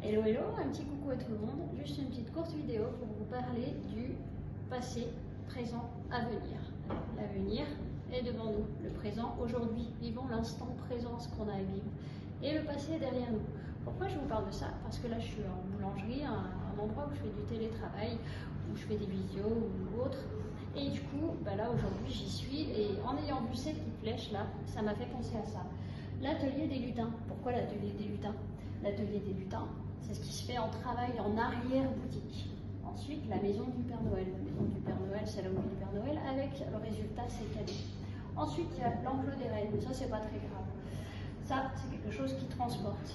Hello hello, un petit coucou à tout le monde, juste une petite courte vidéo pour vous parler du passé, présent, avenir. L'avenir est devant nous, le présent aujourd'hui, vivons l'instant présent, ce qu'on a à vivre, et le passé est derrière nous. Pourquoi je vous parle de ça? Parce que là je suis en boulangerie, un endroit où je fais du télétravail, où je fais des visios ou autre, et du coup là aujourd'hui j'y suis, et en ayant vu ces petites flèches là, ça m'a fait penser à ça. L'atelier des lutins. Pourquoi l'atelier des lutins? L'atelier des lutins, c'est ce qui se fait en travail en arrière-boutique. Ensuite, la maison du Père Noël. La maison du Père Noël, c'est là où vit le Père Noël, avec le résultat, c'est cadeau. Ensuite, il y a l'enclos des reines, mais ça, c'est pas très grave. Ça, c'est quelque chose qui transporte.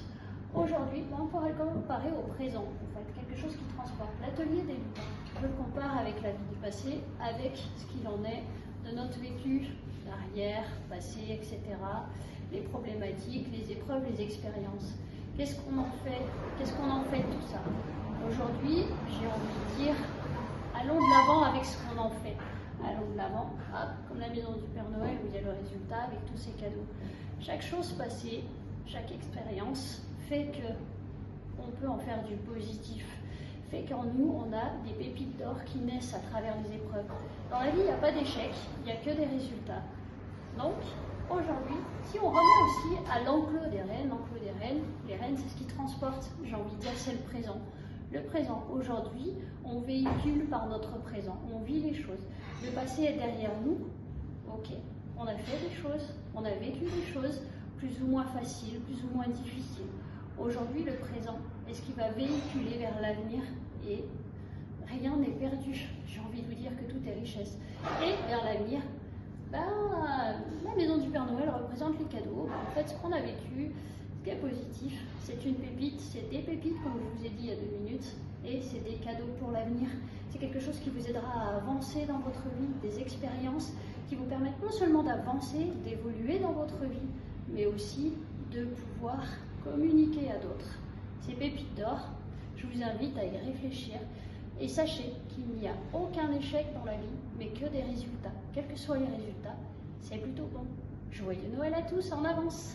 Aujourd'hui, on pourrait le comparer au présent, en fait, quelque chose qui transporte. L'atelier des lutins, je le compare avec la vie du passé, avec ce qu'il en est de notre vécu, l'arrière, passé, etc., les problématiques, les épreuves, les expériences. Qu'est-ce qu'on en fait? Qu'est-ce qu'on en fait de tout ça? Aujourd'hui, j'ai envie de dire, allons de l'avant avec ce qu'on en fait. Allons de l'avant, comme la maison du Père Noël où il y a le résultat avec tous ces cadeaux. Chaque chose passée, chaque expérience fait que on peut en faire du positif. Fait qu'en nous, on a des pépites d'or qui naissent à travers les épreuves. Dans la vie, il n'y a pas d'échec, il n'y a que des résultats. Donc, aujourd'hui, si on remet aussi à l'enclos des reines, les reines c'est ce qui transporte, j'ai envie de dire c'est le présent. Le présent, aujourd'hui, on véhicule par notre présent, on vit les choses. Le passé est derrière nous, ok, on a fait des choses, on a vécu des choses plus ou moins faciles, plus ou moins difficiles. Aujourd'hui, le présent est ce qui va véhiculer vers l'avenir et rien n'est perdu. J'ai envie de vous dire que tout est richesse. Et vers l'avenir, la maison du Père Noël représente les cadeaux. En fait, ce qu'on a vécu, ce qui est positif, c'est une pépite, c'est des pépites, comme je vous ai dit il y a 2 minutes, et c'est des cadeaux pour l'avenir. C'est quelque chose qui vous aidera à avancer dans votre vie, des expériences qui vous permettent non seulement d'avancer, d'évoluer dans votre vie, mais aussi de pouvoir communiquer à d'autres. Ces pépites d'or, je vous invite à y réfléchir. Et sachez qu'il n'y a aucun échec dans la vie, mais que des résultats. Quels que soient les résultats, c'est plutôt bon. Joyeux Noël à tous en avance!